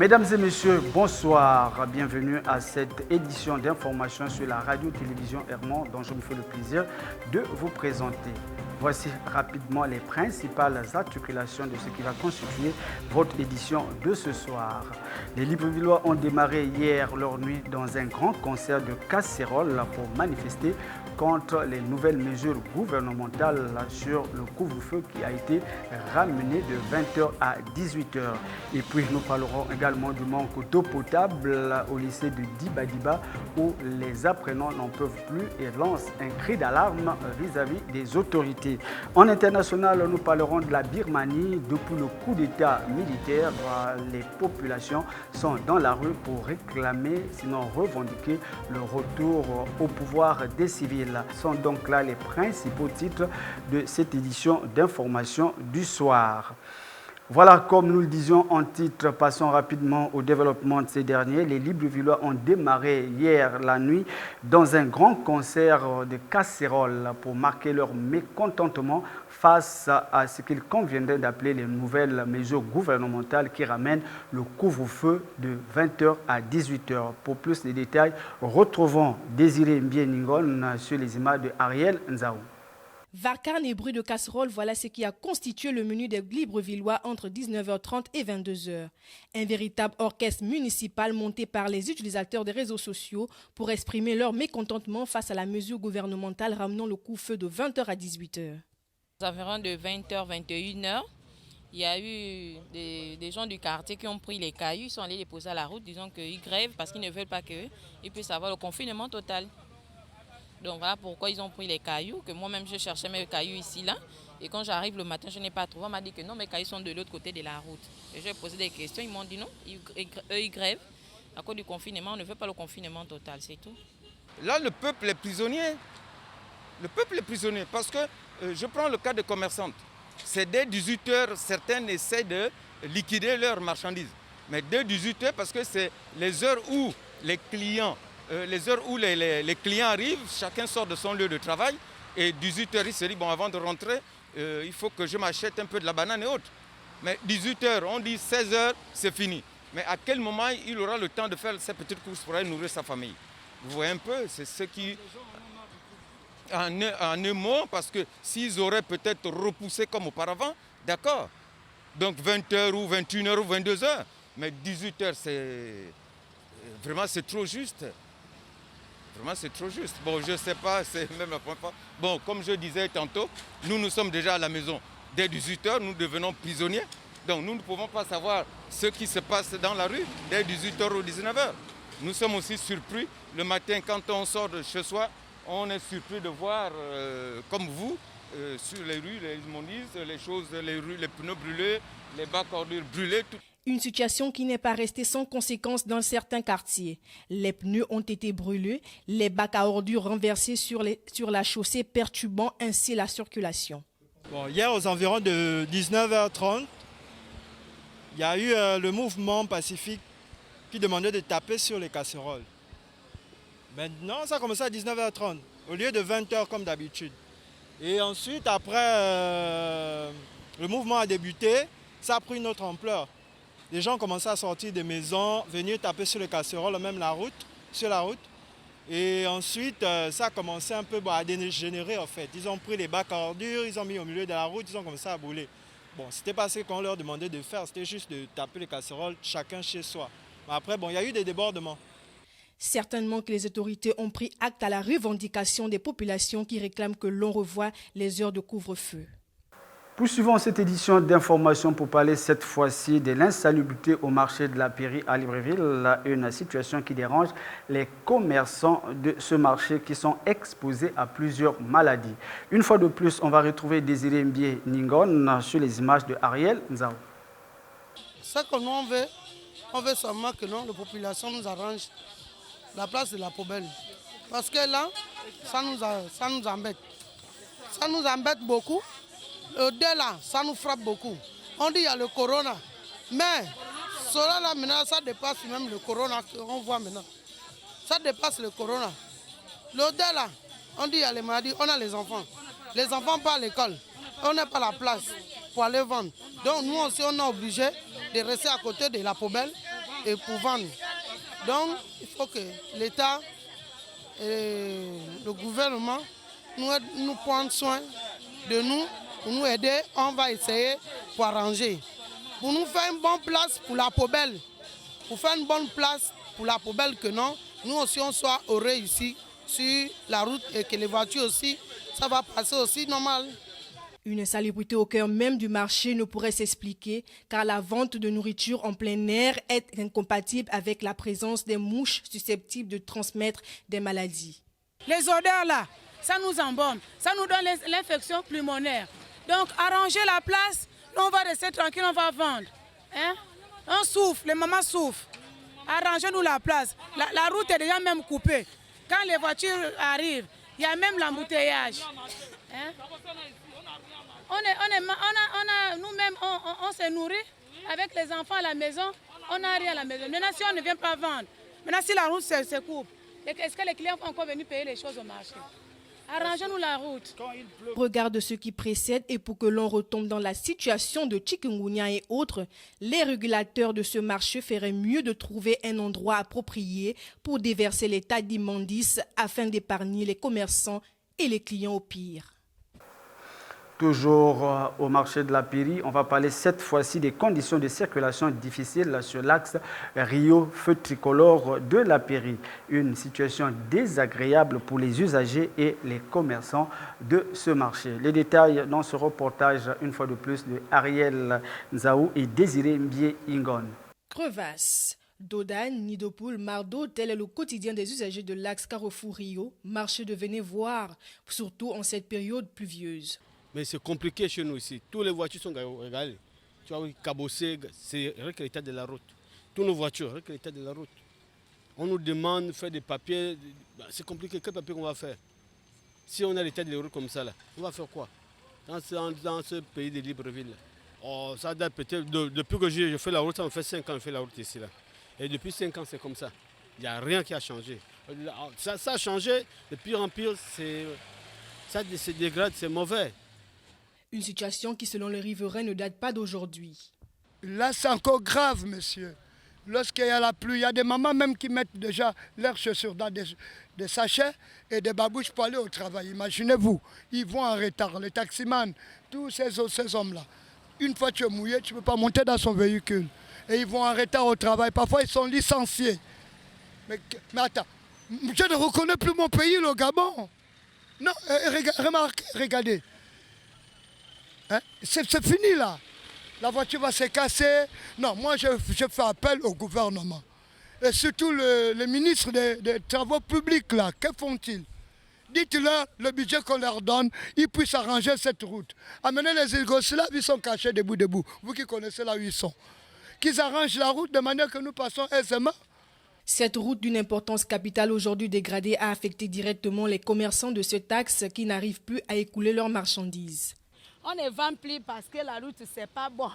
Mesdames et messieurs, bonsoir. Bienvenue à cette édition d'information sur la radio-télévision Hermon dont je me fais le plaisir de vous présenter. Voici rapidement les principales articulations de ce qui va constituer votre édition de ce soir. Les Librevillois ont démarré hier leur nuit dans un grand concert de casseroles pour manifester contre les nouvelles mesures gouvernementales sur le couvre-feu qui a été ramené de 20h à 18h. Et puis nous parlerons également du manque d'eau potable au lycée de Dibadiba où les apprenants n'en peuvent plus et lancent un cri d'alarme vis-à-vis des autorités. En international, nous parlerons de la Birmanie. Depuis le coup d'État militaire, les populations sont dans la rue pour réclamer, sinon revendiquer, le retour au pouvoir des civils. Ce sont donc là les principaux titres de cette édition d'information du soir. Voilà, comme nous le disions en titre, passons rapidement au développement de ces derniers. Les Librevillois ont démarré hier la nuit dans un grand concert de casseroles pour marquer leur mécontentement face à ce qu'ils conviendraient d'appeler les nouvelles mesures gouvernementales qui ramènent le couvre-feu de 20h à 18h. Pour plus de détails, retrouvons Désiré Mbieningon sur les images de Ariel Nzaou. Vacarme et bruit de casserole, voilà ce qui a constitué le menu des Librevillois entre 19h30 et 22h. Un véritable orchestre municipal monté par les utilisateurs des réseaux sociaux pour exprimer leur mécontentement face à la mesure gouvernementale ramenant le couvre-feu de 20h à 18h. Aux environs de 20h, 21h, il y a eu des gens du quartier qui ont pris les cailloux, ils sont allés les poser à la route, disant qu'ils grèvent parce qu'ils ne veulent pas qu'ils puissent avoir le confinement total. Donc voilà pourquoi ils ont pris les cailloux, que moi-même je cherchais mes cailloux ici, là. Et quand j'arrive le matin, je n'ai pas trouvé. On m'a dit que non, mes cailloux sont de l'autre côté de la route. Et j'ai posé des questions, ils m'ont dit non, eux ils grèvent. À cause du confinement, on ne veut pas le confinement total, c'est tout. Là, le peuple est prisonnier. Le peuple est prisonnier parce que je prends le cas des commerçantes. C'est dès 18h, certaines essaient de liquider leurs marchandises. Mais dès 18h, parce que c'est les heures où les clients arrivent, chacun sort de son lieu de travail et 18h, il se dit, bon, avant de rentrer, il faut que je m'achète un peu de la banane et autres. Mais 18h, on dit 16h, c'est fini. Mais à quel moment il aura le temps de faire ces petites courses pour aller nourrir sa famille? Vous voyez un peu, c'est ce qui... En un mot, parce que s'ils auraient peut-être repoussé comme auparavant, d'accord. Donc 20h ou 21h ou 22h, mais 18h, c'est trop juste. Vraiment, c'est trop juste. Bon, je ne sais pas, c'est même la première fois. Bon, comme je disais tantôt, nous sommes déjà à la maison. Dès 18h, nous devenons prisonniers. Donc, nous ne pouvons pas savoir ce qui se passe dans la rue dès 18h ou 19h. Nous sommes aussi surpris. Le matin, quand on sort de chez soi, on est surpris de voir, comme vous, sur les rues, les immondices, les pneus brûlés, les bacs ordures brûlés. Tout. Une situation qui n'est pas restée sans conséquence dans certains quartiers. Les pneus ont été brûlés, les bacs à ordures renversés sur la chaussée, perturbant ainsi la circulation. Bon, hier, aux environs de 19h30, il y a eu le mouvement pacifique qui demandait de taper sur les casseroles. Maintenant, ça a commencé à 19h30, au lieu de 20h comme d'habitude. Et ensuite, après, le mouvement a débuté, ça a pris une autre ampleur. Les gens commençaient à sortir des maisons, venir taper sur les casseroles, même sur la route. Et ensuite, ça a commencé un peu à dégénérer en fait. Ils ont pris les bacs à ordures, ils ont mis au milieu de la route, ils ont commencé à brûler. Bon, c'était pas ce qu'on leur demandait de faire, c'était juste de taper les casseroles, chacun chez soi. Mais après, bon, il y a eu des débordements. Certainement que les autorités ont pris acte à la revendication des populations qui réclament que l'on revoie les heures de couvre-feu. Poursuivons cette édition d'information pour parler cette fois-ci de l'insalubrité au marché de la Pairie à Libreville, une situation qui dérange les commerçants de ce marché qui sont exposés à plusieurs maladies. Une fois de plus, on va retrouver Désiré Mbieningon sur les images de Ariel Nzaou. Ce que nous on veut seulement que la population nous arrange la place de la poubelle. Parce que là, ça nous embête. Ça nous embête beaucoup. Dès là, ça nous frappe beaucoup. On dit qu'il y a le corona. Mais cela là maintenant, ça dépasse même le corona qu'on voit maintenant. Ça dépasse le corona. L'odeur là, on dit qu'il y a les maladies, on a les enfants. Les enfants pas à l'école. On n'a pas la place pour aller vendre. Donc nous aussi, on est obligé de rester à côté de la poubelle et pour vendre. Donc, il faut que l'État et le gouvernement nous prennent soin de nous, pour nous aider. On va essayer pour arranger. Pour nous faire une bonne place pour la poubelle. Pour faire une bonne place pour la poubelle que non, nous aussi on soit heureux ici sur la route et que les voitures aussi, ça va passer aussi normal. Une salubrité au cœur même du marché ne pourrait s'expliquer car la vente de nourriture en plein air est incompatible avec la présence des mouches susceptibles de transmettre des maladies. Les odeurs là, ça nous embaume, ça nous donne l'infection pulmonaire. Donc arranger la place, nous on va rester tranquille, on va vendre. Hein? On souffle, les mamans souffrent. Arrangez-nous la place. La route est déjà même coupée. Quand les voitures arrivent, il y a même l'embouteillage. Hein? Nous-mêmes, on se nourrit avec les enfants à la maison. On n'a rien à la maison. Maintenant, si on ne vient pas vendre, maintenant si la route se coupe, est-ce que les clients vont encore venir payer les choses au marché? Arrangez-nous la route. Regarde ce qui précède et pour que l'on retombe dans la situation de chikungunya et autres, les régulateurs de ce marché feraient mieux de trouver un endroit approprié pour déverser les tas d'immondices afin d'épargner les commerçants et les clients au pire. Toujours au marché de la Péri, on va parler cette fois-ci des conditions de circulation difficiles sur l'axe Rio-Feu Tricolore de la Péri. Une situation désagréable pour les usagers et les commerçants de ce marché. Les détails dans ce reportage, une fois de plus, de Ariel Nzaou et Désiré Mbie Ingon. Crevasses, Dodane, Nidopoul, Mardo, tel est le quotidien des usagers de l'axe Carrefour-Rio, marché de venez voir, surtout en cette période pluvieuse. Mais c'est compliqué chez nous ici. Toutes les voitures sont régalées. Tu vois, cabossées, c'est avec l'état de la route. Toutes nos voitures, avec l'état de la route. On nous demande de faire des papiers. C'est compliqué. Quel papier qu'on va faire? Si on a l'état de la route comme ça, là, on va faire quoi dans ce pays de Libreville? Oh, ça date peut-être. Depuis que je fais la route, ça me fait 5 ans que je fais la route ici. Là. Et depuis 5 ans, c'est comme ça. Il n'y a rien qui a changé. Ça a changé. De pire en pire, ça se dégrade, c'est mauvais. Une situation qui, selon les riverains, ne date pas d'aujourd'hui. Là, c'est encore grave, monsieur. Lorsqu'il y a la pluie, il y a des mamans même qui mettent déjà leurs chaussures dans des sachets et des babouches pour aller au travail. Imaginez-vous, ils vont en retard, les taximans, tous ces hommes-là. Une fois que tu es mouillé, tu ne peux pas monter dans son véhicule. Et ils vont en retard au travail. Parfois, ils sont licenciés. Mais attends, je ne reconnais plus mon pays, le Gabon. Non, regardez. Hein? C'est fini là. La voiture va se casser. Non, moi je fais appel au gouvernement. Et surtout les ministres des travaux publics là, que font-ils? Dites-leur le budget qu'on leur donne, ils puissent arranger cette route. Amenez les Yougoslaves, ils sont cachés debout. Vous qui connaissez là où ils sont. Qu'ils arrangent la route de manière que nous passons aisément. Cette route d'une importance capitale aujourd'hui dégradée a affecté directement les commerçants de cet axe qui n'arrivent plus à écouler leurs marchandises. On ne vend plus parce que la route, c'est pas bon.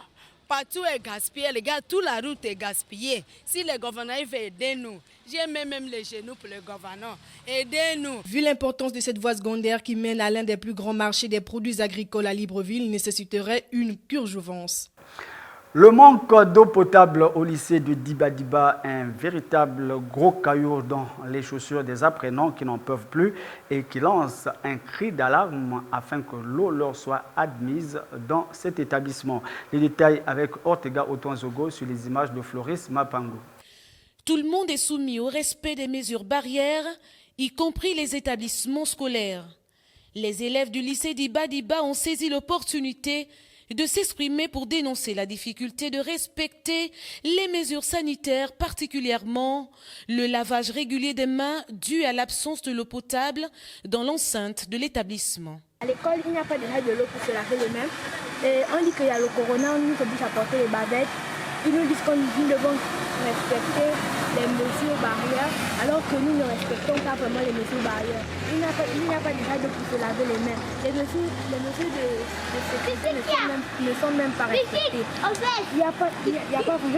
Partout est gaspillé, les gars, toute la route est gaspillée. Si le gouvernement veut aider nous, j'ai même les genoux pour le gouvernement. Aidez-nous. Vu l'importance de cette voie secondaire qui mène à l'un des plus grands marchés des produits agricoles à Libreville, nécessiterait une urgence. Le manque d'eau potable au lycée de Dibadiba est un véritable gros caillou dans les chaussures des apprenants qui n'en peuvent plus et qui lancent un cri d'alarme afin que l'eau leur soit admise dans cet établissement. Les détails avec Ortega Otonzogo sur les images de Floris Mapango. Tout le monde est soumis au respect des mesures barrières, y compris les établissements scolaires. Les élèves du lycée d'Ibadiba ont saisi l'opportunité de s'exprimer pour dénoncer la difficulté de respecter les mesures sanitaires, particulièrement le lavage régulier des mains dû à l'absence de l'eau potable dans l'enceinte de l'établissement. À l'école, il n'y a pas déjà de l'eau pour se laver les mains. Et on dit qu'il y a le corona, on nous oblige à porter les bavettes. Ils nous disent que nous devons respecter les mesures barrières, alors que nous ne respectons pas vraiment les mesures barrières. Il n'y a pas déjà de pour se laver les mains. Les mesures de sécurité ne sont même pas respectées. Je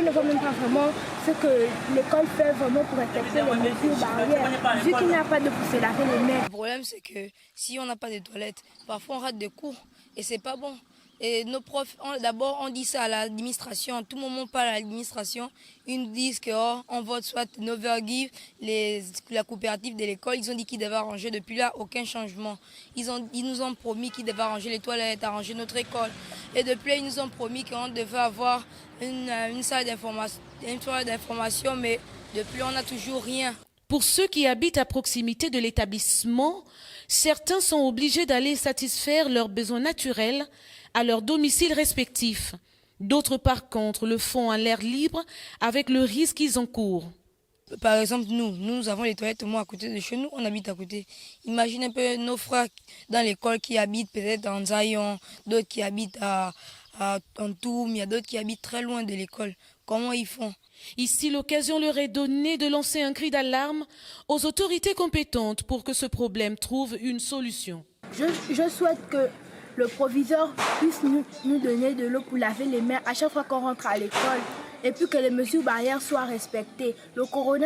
ne vois même pas vraiment ce que l'école fait vraiment pour respecter les mesures barrières, vu qu'il n'y a pas de pour se laver les mains. Le problème, c'est que si on n'a pas de toilettes, parfois on rate des cours et c'est pas bon. Et nos profs, d'abord on dit ça à l'administration, à tout moment on parle à l'administration, ils nous disent qu'on vote soit Novergive, la coopérative de l'école, ils ont dit qu'ils devaient arranger, depuis là aucun changement. Ils nous ont promis qu'ils devaient arranger les toilettes, arranger notre école. Et depuis là ils nous ont promis qu'on devait avoir une salle d'information, mais depuis là on n'a toujours rien. Pour ceux qui habitent à proximité de l'établissement, certains sont obligés d'aller satisfaire leurs besoins naturels à leur domicile respectif. D'autres, par contre, le font à l'air libre avec le risque qu'ils encourent. Par exemple, nous avons les toilettes à côté de chez nous, on habite à côté. Imagine un peu nos frères dans l'école qui habitent peut-être en Zayon, d'autres qui habitent à Antoum, il y a d'autres qui habitent très loin de l'école. Comment ils font? Ici, l'occasion leur est donnée de lancer un cri d'alarme aux autorités compétentes pour que ce problème trouve une solution. Je souhaite que le proviseur puisse nous donner de l'eau pour laver les mains à chaque fois qu'on rentre à l'école et puis que les mesures barrières soient respectées.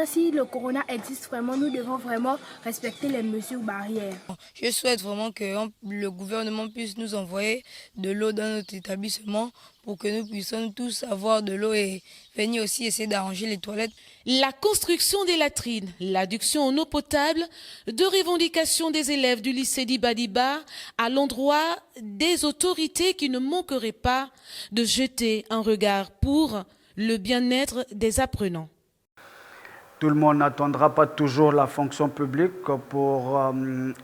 Si le corona existe vraiment, nous devons vraiment respecter les mesures barrières. Je souhaite vraiment que le gouvernement puisse nous envoyer de l'eau dans notre établissement pour que nous puissions tous avoir de l'eau et venir aussi essayer d'arranger les toilettes. La construction des latrines, l'adduction en eau potable, deux revendications des élèves du lycée d'Ibadiba à l'endroit des autorités qui ne manqueraient pas de jeter un regard pour le bien-être des apprenants. Tout le monde n'attendra pas toujours la fonction publique pour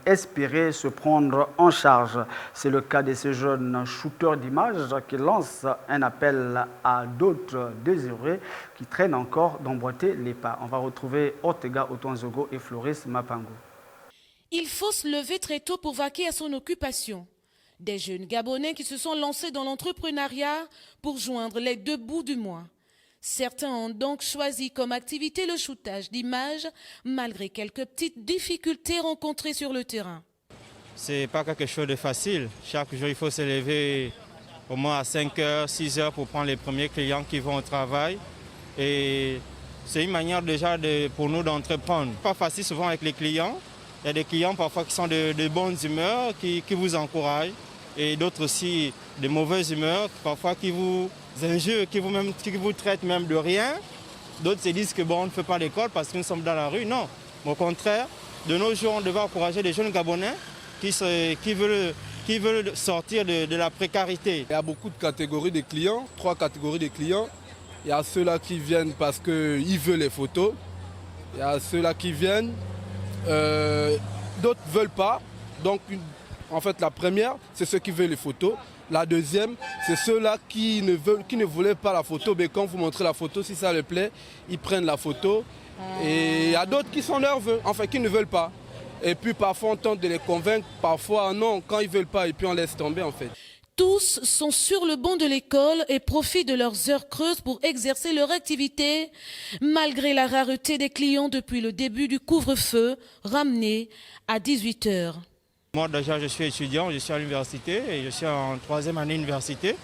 espérer se prendre en charge. C'est le cas de ces jeunes shooters d'images qui lancent un appel à d'autres désirés qui traînent encore d'emboîter les pas. On va retrouver Ortega Otonzogo et Floris Mapango. Il faut se lever très tôt pour vaquer à son occupation. Des jeunes Gabonais qui se sont lancés dans l'entrepreneuriat pour joindre les deux bouts du mois. Certains ont donc choisi comme activité le shootage d'images, malgré quelques petites difficultés rencontrées sur le terrain. Ce n'est pas quelque chose de facile. Chaque jour, il faut se lever au moins à 5h, 6h pour prendre les premiers clients qui vont au travail. Et c'est une manière déjà pour nous d'entreprendre. Pas facile souvent avec les clients. Il y a des clients parfois qui sont de bonnes humeurs, qui vous encouragent. Et d'autres aussi de mauvaises humeurs, parfois qui vous injurent, qui vous traitent même de rien. D'autres se disent que on ne fait pas l'école parce que nous sommes dans la rue. Non, au contraire, de nos jours, on devait encourager les jeunes Gabonais qui veulent sortir de la précarité. Il y a beaucoup de catégories de clients, 3 catégories de clients. Il y a ceux-là qui viennent parce qu'ils veulent les photos. Il y a ceux-là qui viennent, d'autres ne veulent pas. Donc, en fait, la première, c'est ceux qui veulent les photos. La deuxième, c'est ceux-là qui ne voulaient pas la photo. Mais quand vous montrez la photo, si ça leur plaît, ils prennent la photo. Et il y a d'autres qui sont nerveux, enfin qui ne veulent pas. Et puis parfois on tente de les convaincre, parfois non, quand ils ne veulent pas, et puis on laisse tomber en fait. Tous sont sur le banc de l'école et profitent de leurs heures creuses pour exercer leur activité, malgré la rareté des clients depuis le début du couvre-feu, ramené à 18h. Moi déjà je suis étudiant, je suis à l'université et je suis en 3e année université.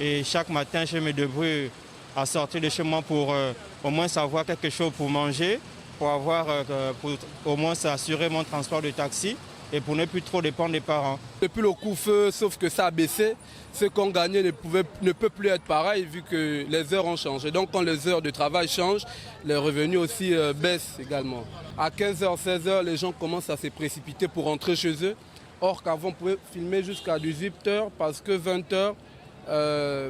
Et chaque matin je me débrouille à sortir de chez moi pour au moins savoir quelque chose pour manger, pour au moins assurer mon transport de taxi et pour ne plus trop dépendre des parents. Depuis le couvre-feu, sauf que ça a baissé, ce qu'on gagnait ne peut plus être pareil vu que les heures ont changé. Donc quand les heures de travail changent, les revenus aussi baissent également. À 15h, 16h, les gens commencent à se précipiter pour rentrer chez eux. Or qu'avant, on pouvait filmer jusqu'à 18h parce que 20h,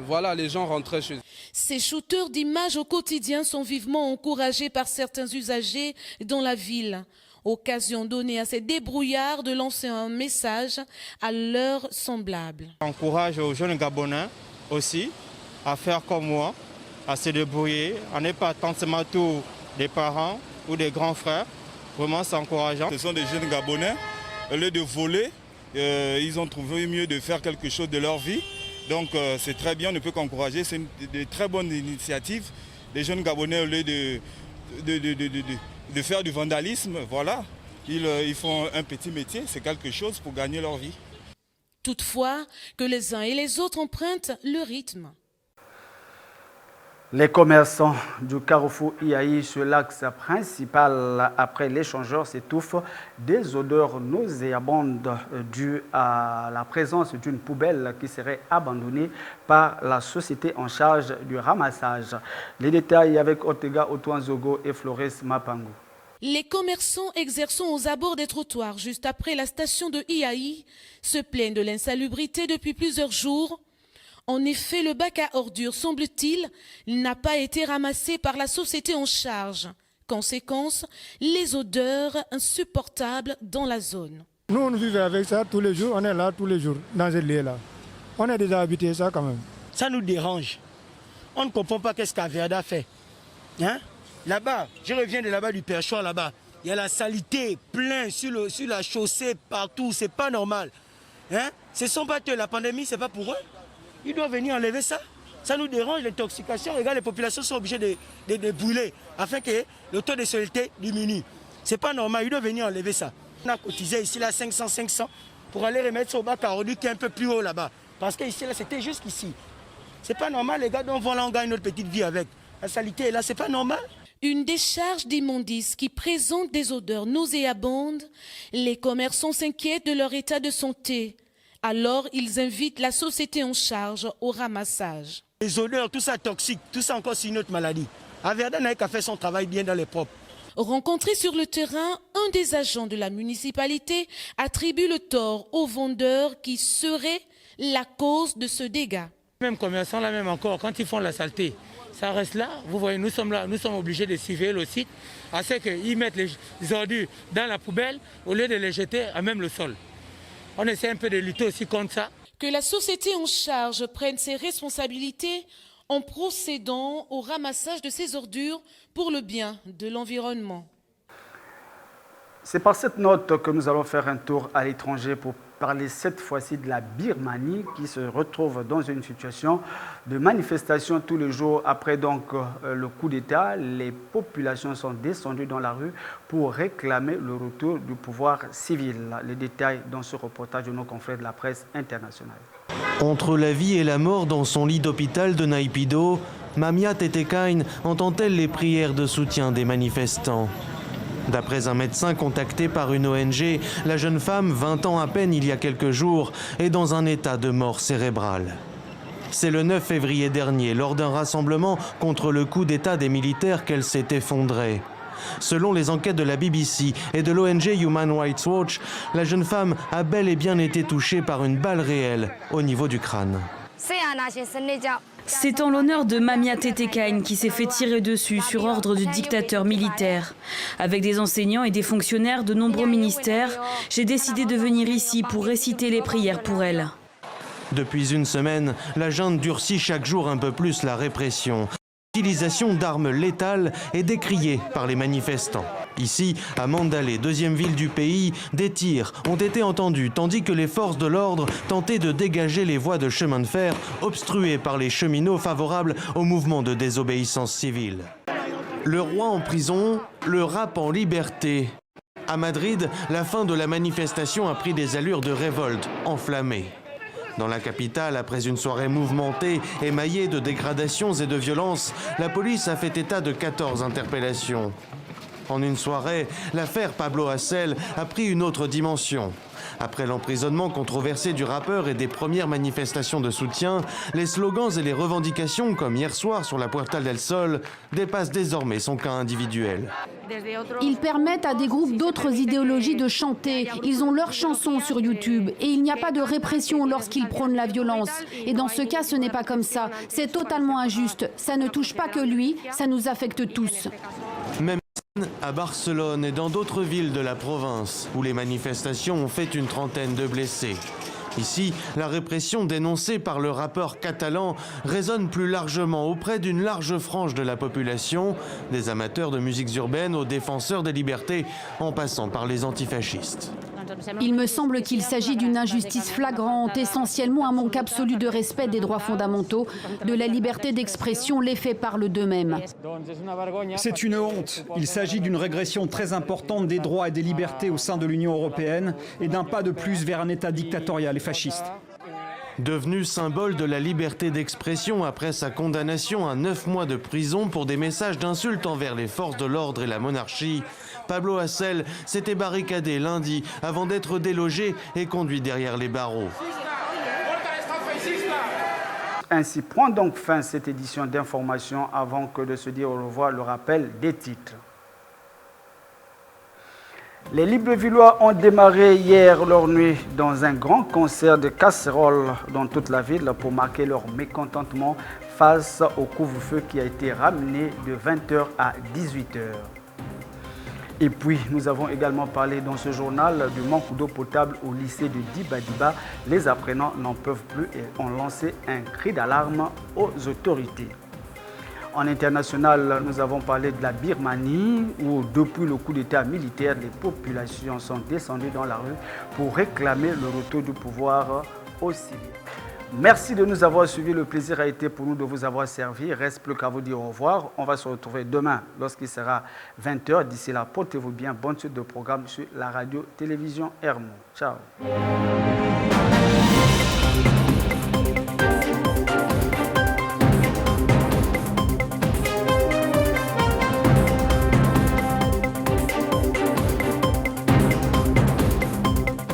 voilà, les gens rentraient chez eux. Ces shooters d'images au quotidien sont vivement encouragés par certains usagers dans la ville. Occasion donnée à ces débrouillards de lancer un message à leurs semblables. J'encourage aux jeunes Gabonais aussi à faire comme moi, à se débrouiller, à ne pas attendre seulement tout des parents ou des grands frères. Vraiment, c'est encourageant. Ce sont des jeunes Gabonais. Au lieu de voler, ils ont trouvé mieux de faire quelque chose de leur vie. Donc c'est très bien, on ne peut qu'encourager. C'est une très bonne initiative. Les jeunes Gabonais, au lieu de faire du vandalisme, voilà, ils font un petit métier, c'est quelque chose pour gagner leur vie. Toutefois, que les uns et les autres empruntent le rythme. Les commerçants du carrefour Iaï sur l'axe principal après l'échangeur s'étouffent des odeurs nauséabondes dues à la présence d'une poubelle qui serait abandonnée par la société en charge du ramassage. Les détails avec Otega Otuanzogo et Flores Mapango. Les commerçants exerçant aux abords des trottoirs juste après la station de Iaï se plaignent de l'insalubrité depuis plusieurs jours. En effet, le bac à ordures, semble-t-il, n'a pas été ramassé par la société en charge. Conséquence, les odeurs insupportables dans la zone. Nous, on vit avec ça tous les jours, on est là tous les jours, dans ce lieu-là. On est déjà habitué à ça quand même. Ça nous dérange. On ne comprend pas qu'est-ce qu'Averda fait. Hein? Là-bas, je reviens de là-bas du perchoir là-bas. Il y a la saleté plein sur la chaussée, partout. C'est pas normal. Hein? Ce ne sont pas eux. La pandémie, c'est pas pour eux. Ils doivent venir enlever ça. Ça nous dérange, l'intoxication. Regarde, les populations sont obligées de brûler afin que le taux de saleté diminue. C'est pas normal, ils doivent venir enlever ça. On a cotisé ici, là, 500 pour aller remettre ça au bac à ordures qui est un peu plus haut là-bas. Parce que ici, là, c'était jusqu'ici. C'est pas normal, les gars, donc voilà, on gagne notre petite vie avec. La saleté est là, c'est pas normal. Une décharge d'immondices qui présente des odeurs nauséabondes. Les commerçants s'inquiètent de leur état de santé. Alors, ils invitent la société en charge au ramassage. Les odeurs, tout ça toxique, tout ça encore c'est une autre maladie. Averda n'a qu'à faire son travail bien dans les propres. Rencontré sur le terrain, un des agents de la municipalité attribue le tort aux vendeurs qui seraient la cause de ce dégât. Même commerçants, là même encore, quand ils font la saleté, ça reste là. Vous voyez, nous sommes là, nous sommes obligés de surveiller le site, à ce qu'ils mettent les ordures dans la poubelle au lieu de les jeter à même le sol. On essaie un peu de lutter aussi contre ça. Que la société en charge prenne ses responsabilités en procédant au ramassage de ces ordures pour le bien de l'environnement. C'est par cette note que nous allons faire un tour à l'étranger pour parler cette fois-ci de la Birmanie qui se retrouve dans une situation de manifestation tous les jours. Après donc le coup d'État, les populations sont descendues dans la rue pour réclamer le retour du pouvoir civil. Les détails dans ce reportage de nos confrères de la presse internationale. Entre la vie et la mort dans son lit d'hôpital de Naypyidaw, Mamia Tetekain entend-elle les prières de soutien des manifestants. D'après un médecin contacté par une ONG, la jeune femme, 20 ans à peine il y a quelques jours, est dans un état de mort cérébrale. C'est le 9 février dernier, lors d'un rassemblement contre le coup d'État des militaires, qu'elle s'est effondrée. Selon les enquêtes de la BBC et de l'ONG Human Rights Watch, la jeune femme a bel et bien été touchée par une balle réelle au niveau du crâne. C'est en l'honneur de Mamia Tetekain qui s'est fait tirer dessus sur ordre du dictateur militaire. Avec des enseignants et des fonctionnaires de nombreux ministères, j'ai décidé de venir ici pour réciter les prières pour elle. Depuis une semaine, la junte durcit chaque jour un peu plus la répression. L'utilisation d'armes létales est décriée par les manifestants. Ici, à Mandalay, deuxième ville du pays, des tirs ont été entendus tandis que les forces de l'ordre tentaient de dégager les voies de chemin de fer obstruées par les cheminots favorables au mouvement de désobéissance civile. Le roi en prison, le rap en liberté. À Madrid, la fin de la manifestation a pris des allures de révolte enflammée. Dans la capitale, après une soirée mouvementée, émaillée de dégradations et de violences, la police a fait état de 14 interpellations. En une soirée, l'affaire Pablo Hasél a pris une autre dimension. Après l'emprisonnement controversé du rappeur et des premières manifestations de soutien, les slogans et les revendications, comme hier soir sur la Puerta del Sol, dépassent désormais son cas individuel. Ils permettent à des groupes d'autres idéologies de chanter. Ils ont leurs chansons sur YouTube et il n'y a pas de répression lorsqu'ils prônent la violence. Et dans ce cas, ce n'est pas comme ça. C'est totalement injuste. Ça ne touche pas que lui, ça nous affecte tous. Même à Barcelone et dans d'autres villes de la province, où les manifestations ont fait une trentaine de blessés. Ici, la répression dénoncée par le rappeur catalan résonne plus largement auprès d'une large frange de la population, des amateurs de musiques urbaines aux défenseurs des libertés, en passant par les antifascistes. Il me semble qu'il s'agit d'une injustice flagrante, essentiellement un manque absolu de respect des droits fondamentaux, de la liberté d'expression. Les faits parlent d'eux-mêmes. C'est une honte. Il s'agit d'une régression très importante des droits et des libertés au sein de l'Union européenne et d'un pas de plus vers un État dictatorial et fasciste. Devenu symbole de la liberté d'expression après sa condamnation à 9 mois de prison pour des messages d'insultes envers les forces de l'ordre et la monarchie, Pablo Hasél s'était barricadé lundi avant d'être délogé et conduit derrière les barreaux. Ainsi prend donc fin cette édition d'information. Avant que de se dire au revoir, le rappel des titres. Les Librevillois ont démarré hier leur nuit dans un grand concert de casseroles dans toute la ville pour marquer leur mécontentement face au couvre-feu qui a été ramené de 20h à 18h. Et puis, nous avons également parlé dans ce journal du manque d'eau potable au lycée de Dibadiba. Les apprenants n'en peuvent plus et ont lancé un cri d'alarme aux autorités. En international, nous avons parlé de la Birmanie où, depuis le coup d'État militaire, les populations sont descendues dans la rue pour réclamer le retour du pouvoir aux civils. Merci de nous avoir suivis. Le plaisir a été pour nous de vous avoir servi. Il ne reste plus qu'à vous dire au revoir. On va se retrouver demain lorsqu'il sera 20h. D'ici là, portez-vous bien. Bonne suite de programme sur la radio-télévision Hermon. Ciao.